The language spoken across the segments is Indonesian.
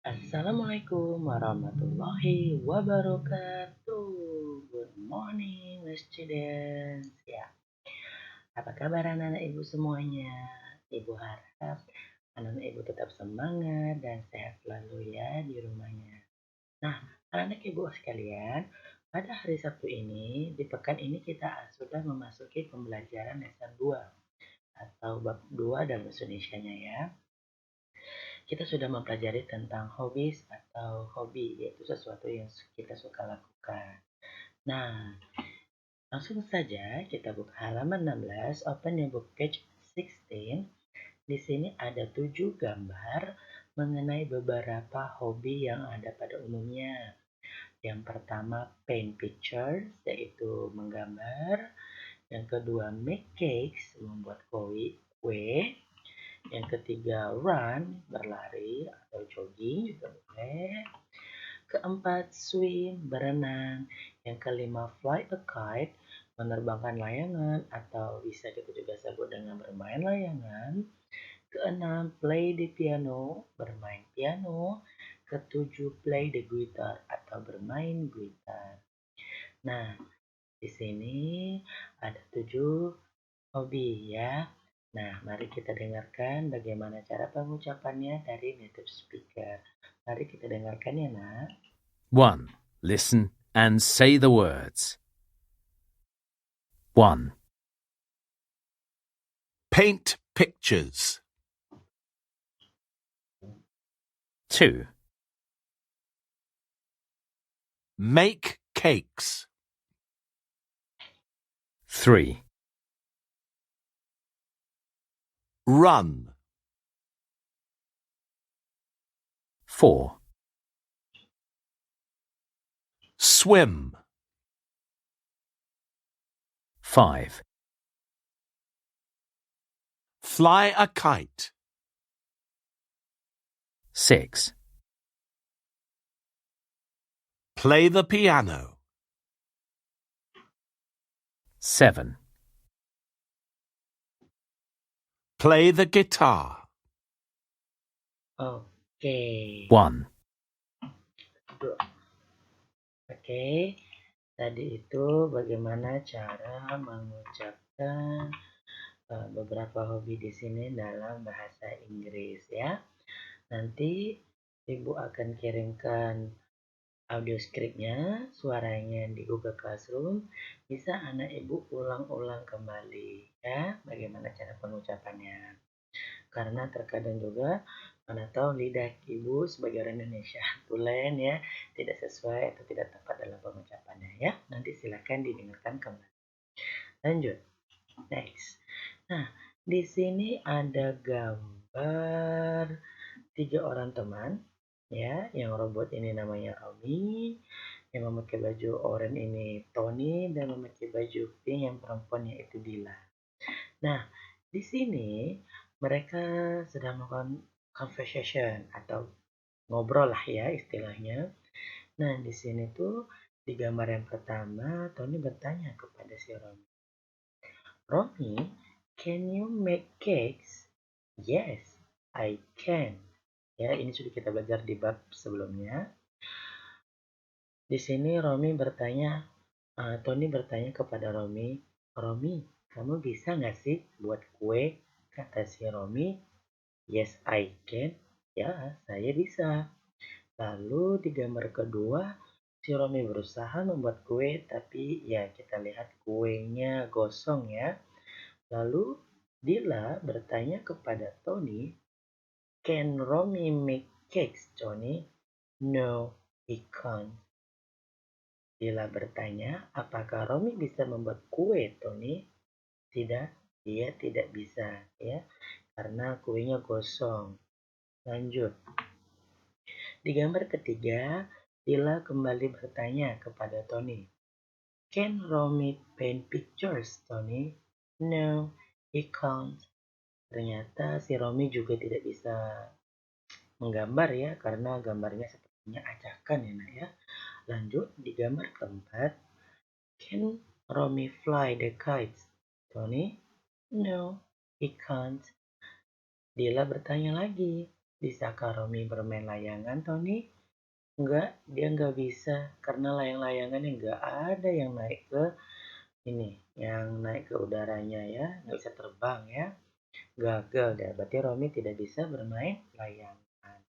Assalamualaikum warahmatullahi wabarakatuh. Good morning, my students. Ya, apa kabar anak-anak ibu semuanya? Ibu harap anak-anak ibu tetap semangat dan sehat selalu ya di rumahnya. Nah, anak-anak ibu sekalian, pada hari Sabtu ini, di pekan ini kita sudah memasuki pembelajaran lesson 2 atau bab 2 dalam bahasa Indonesianya ya. Kita sudah mempelajari tentang hobbies atau hobi, yaitu sesuatu yang kita suka lakukan. Nah, langsung saja kita buka halaman 16, open your book page 16. Di sini ada 7 gambar mengenai beberapa hobi yang ada pada umumnya. Yang pertama, paint pictures, yaitu menggambar. Yang kedua, make cakes, membuat kue. Yang ketiga, run, berlari atau jogging juga boleh. Keempat, swim, berenang. Yang kelima, fly a kite, menerbangkan layangan atau bisa kita juga sebut dengan bermain layangan. Keenam, play the piano, bermain piano. Ketujuh, play the guitar atau bermain gitar. Nah, di sini ada 7 hobi ya. Nah, mari kita dengarkan bagaimana cara pengucapannya dari native speaker. Mari kita dengarkan ya, Nak. 1. Listen and say the words. 1. Paint pictures. 2. Make cakes. 3. Run. 4. Swim. 5. Fly a kite. 6. Play the piano. 7. Play the guitar. Oke. 1. Oke. Tadi itu bagaimana cara mengucapkan beberapa hobi di sini dalam bahasa Inggris ya. Nanti Ibu akan kirimkan audio scriptnya, suaranya di Google Classroom. Bisa anak ibu ulang-ulang kembali ya, bagaimana cara pengucapannya. Karena terkadang juga mana tahu lidah ibu sebagai orang Indonesia tulen ya, tidak sesuai atau tidak tepat dalam pengucapannya ya. Nanti silakan didengarkan kembali. Lanjut, next. Nah, di sini ada gambar 3 orang teman ya, yang robot ini namanya Romi, yang memakai baju oranye ini Tony, dan memakai baju pink yang perempuannya itu Dila. Nah, di sini mereka sedang melakukan conversation atau ngobrol lah ya istilahnya. Nah, di sini tuh di gambar yang pertama Tony bertanya kepada si Romi, "Romi, can you make cakes?" "Yes, I can." Ya, ini sudah kita belajar di bab sebelumnya. Di sini Tony bertanya kepada Romi, "Romi, kamu bisa nggak sih buat kue?" Kata si Romi, "Yes, I can." Ya, saya bisa. Lalu di gambar kedua, si Romi berusaha membuat kue, tapi ya kita lihat kuenya gosong ya. Lalu Dila bertanya kepada Tony, "Can Romi make cakes, Tony?" "No, he can't." Dila bertanya, "Apakah Romi bisa membuat kue, Tony?" "Tidak, dia tidak bisa, ya, karena kuenya gosong." Lanjut. Di gambar ketiga, Dila kembali bertanya kepada Tony, "Can Romi paint pictures, Tony?" "No, he can't." Ternyata si Romi juga tidak bisa menggambar ya, karena gambarnya sepertinya acakan ya nak ya. Lanjut di gambar keempat, "Can Romi fly the kites, Tony?" "No, he can't." Dila bertanya lagi, Bisakah Romi bermain layangan, Tony? Enggak, dia nggak bisa karena layang-layangannya nggak ada yang naik ke ini, yang naik ke udaranya ya, nggak bisa terbang ya. Gagal deh, berarti Romi tidak bisa bermain layangan.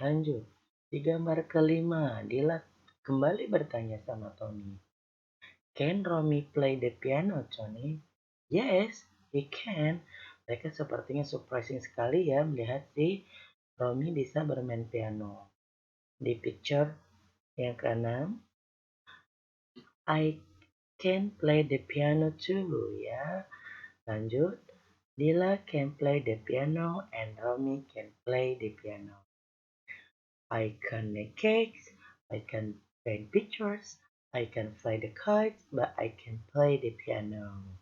Lanjut, di gambar kelima, Dila kembali bertanya sama Tony. Can Romi play the piano, Tony? Yes, he can. Mereka sepertinya surprising sekali ya melihat si Romi bisa bermain piano. Di picture yang keenam, I can play the piano too ya. Lanjut, Dila can play the piano and Romi can play the piano. I can make cakes, I can paint pictures, I can fly the kites, but I can play the piano.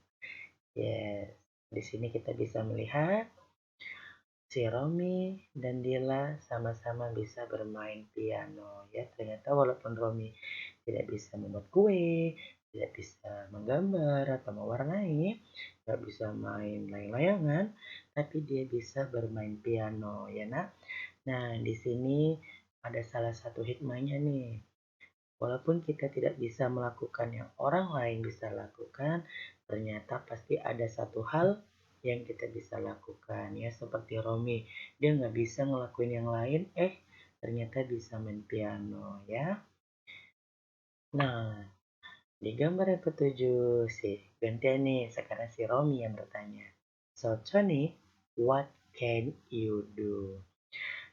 Yes, di sini kita bisa melihat si Romi dan Dila sama-sama bisa bermain piano. Ya, ternyata walaupun Romi tidak bisa membuat kue, tidak bisa menggambar atau mewarnai, tidak bisa main layang-layangan, tapi dia bisa bermain piano, ya nak. Nah, di sini ada salah satu hikmahnya nih. Walaupun kita tidak bisa melakukan yang orang lain bisa lakukan, ternyata pasti ada satu hal yang kita bisa lakukan ya, seperti Romi. Dia nggak bisa ngelakuin yang lain, ternyata bisa main piano ya. Nah, di gambar yang ketujuh sih, gantian nih, sekarang si Romi yang bertanya. So Tony, what can you do?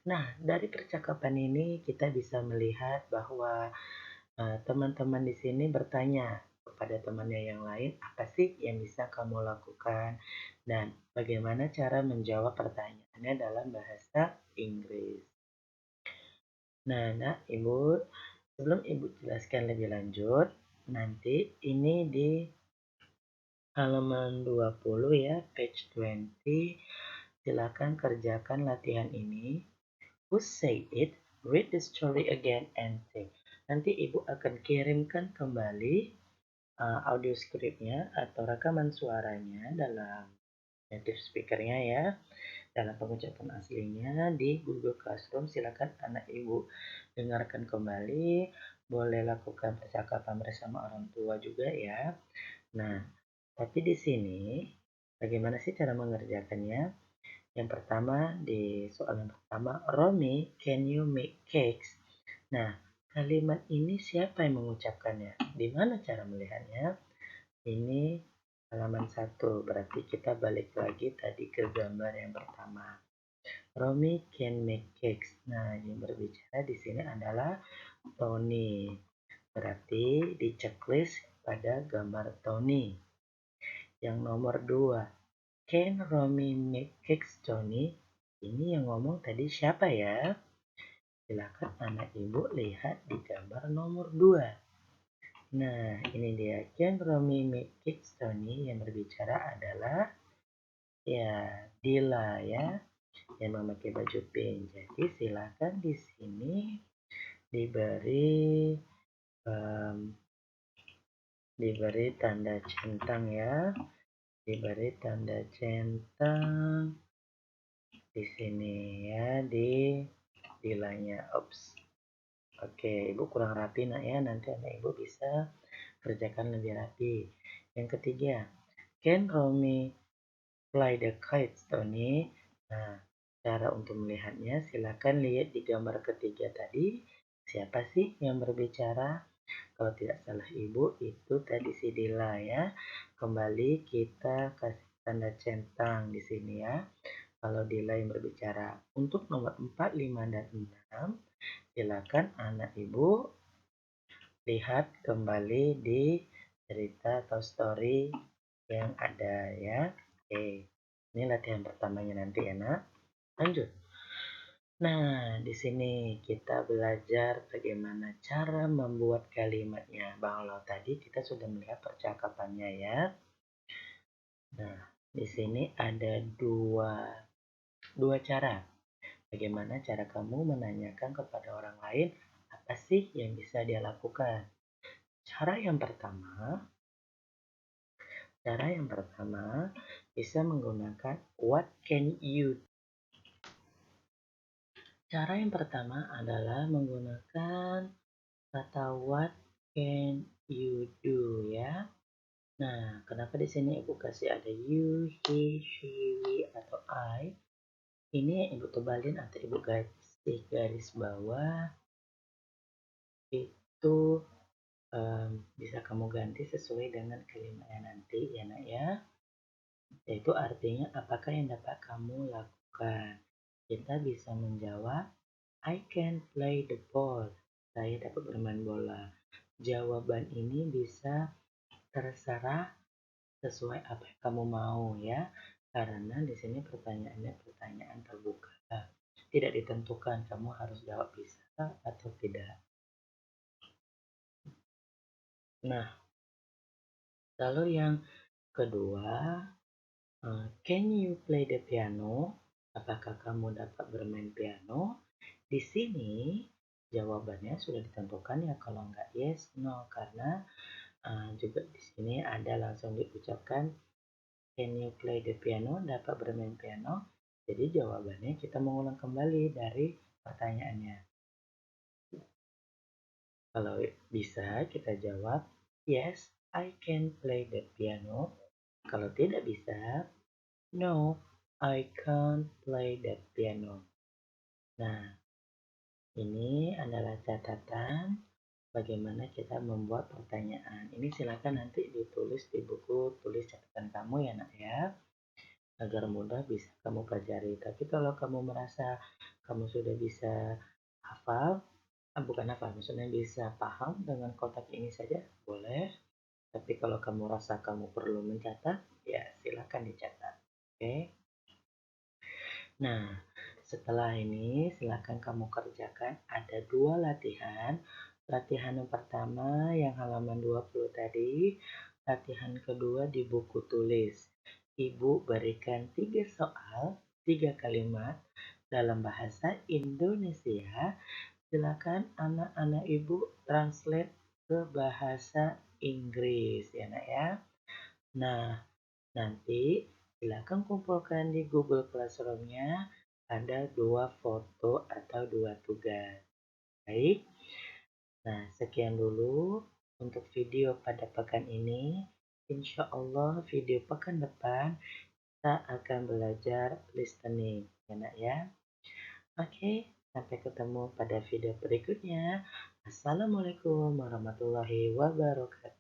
Nah, dari percakapan ini kita bisa melihat bahwa teman-teman di sini bertanya kepada temannya yang lain, apa sih yang bisa kamu lakukan? Dan bagaimana cara menjawab pertanyaannya dalam bahasa Inggris. Nah, nak, Ibu, sebelum Ibu jelaskan lebih lanjut, nanti ini di halaman 20 ya, page 20. Silakan kerjakan latihan ini. Who say it? Read the story again and think. Nanti Ibu akan kirimkan kembali audio scriptnya atau rekaman suaranya dalam native speakernya ya, dalam pengucapan aslinya di Google Classroom. Silakan anak Ibu dengarkan kembali, boleh lakukan percakapan bersama orang tua juga ya. Nah, tapi di sini bagaimana sih cara mengerjakannya? Yang pertama, di soal yang pertama, Romi, can you make cakes? Nah, kalimat ini siapa yang mengucapkannya? Di mana cara melihatnya? Ini halaman 1, berarti kita balik lagi tadi ke gambar yang pertama. Romi can make cakes. Nah, yang berbicara di sini adalah Tony. Berarti di checklist pada gambar Tony. Yang nomor 2, can Romi make cakes, Tony? Ini yang ngomong tadi siapa ya? Silakan anak ibu lihat di gambar nomor 2. Nah, ini dia. Can Romi make cakes, Tony? Yang berbicara adalah ya Dila ya, yang memakai baju pink. Jadi silakan di sini diberi tanda centang ya, diberi tanda centang di sini ya, di Dilanya. Ops. Oke, Ibu kurang rapi nak ya, nanti anak Ibu bisa kerjakan lebih rapi. Yang ketiga, can Romi fly the kites, Tony? Nah, cara untuk melihatnya silakan lihat di gambar ketiga tadi. Siapa sih yang berbicara? Kalau tidak salah Ibu, itu tadi si Dila ya. Kembali kita kasih tanda centang di sini ya. Kalau Dila yang berbicara. Untuk nomor 4, 5, dan 6, silakan anak Ibu lihat kembali di cerita atau story yang ada ya. Oke, ini latihan pertamanya nanti ya nak. Lanjut. Nah, di sini kita belajar bagaimana cara membuat kalimatnya. Kalau tadi kita sudah melihat percakapannya ya. Nah, di sini ada dua cara. Bagaimana cara kamu menanyakan kepada orang lain apa sih yang bisa dia lakukan. Cara yang pertama bisa menggunakan what can you. Cara yang pertama adalah menggunakan kata what can you do ya. Nah, kenapa di sini Ibu kasih ada you, he, she, we, atau I? Ini Ibu tebalin atau Ibu kasih garis bawah itu bisa kamu ganti sesuai dengan kalimatnya nanti ya nak ya. Yaitu artinya apakah yang dapat kamu lakukan. Kita bisa menjawab I can play the ball. Saya dapat bermain bola. Jawaban ini bisa terserah sesuai apa yang kamu mau ya. Karena di sini pertanyaannya pertanyaan terbuka. Tidak ditentukan kamu harus jawab bisa atau tidak. Nah, lalu yang kedua, can you play the piano? Apakah kamu dapat bermain piano? Di sini jawabannya sudah ditentukan ya, kalau enggak yes, no, karena juga di sini ada langsung diucapkan can you play the piano? Dapat bermain piano. Jadi jawabannya kita mengulang kembali dari pertanyaannya. Kalau bisa kita jawab yes, I can play the piano. Kalau tidak bisa, no, I can't play the piano. Nah, ini adalah catatan bagaimana kita membuat pertanyaan. Ini silakan nanti ditulis di buku tulis catatan kamu ya nak ya, agar mudah bisa kamu pelajari. Tapi kalau kamu merasa kamu sudah bisa hafal, bukan hafal, maksudnya bisa paham dengan kotak ini saja, boleh. Tapi kalau kamu rasa kamu perlu mencatat, ya silakan dicatat. Oke. Nah, setelah ini silakan kamu kerjakan. Ada 2 latihan. Latihan yang pertama yang halaman 20 tadi, latihan kedua di buku tulis. Ibu berikan 3 soal, 3 kalimat dalam bahasa Indonesia. Silakan anak-anak Ibu translate ke bahasa Inggris ya nak ya. Nah, nanti silakan kumpulkan di Google Classroom-nya, ada 2 foto atau 2 tugas. Baik. Nah, sekian dulu untuk video pada pekan ini. Insya Allah video pekan depan kita akan belajar listening ya nak ya. Oke, sampai ketemu pada video berikutnya. Assalamualaikum warahmatullahi wabarakatuh.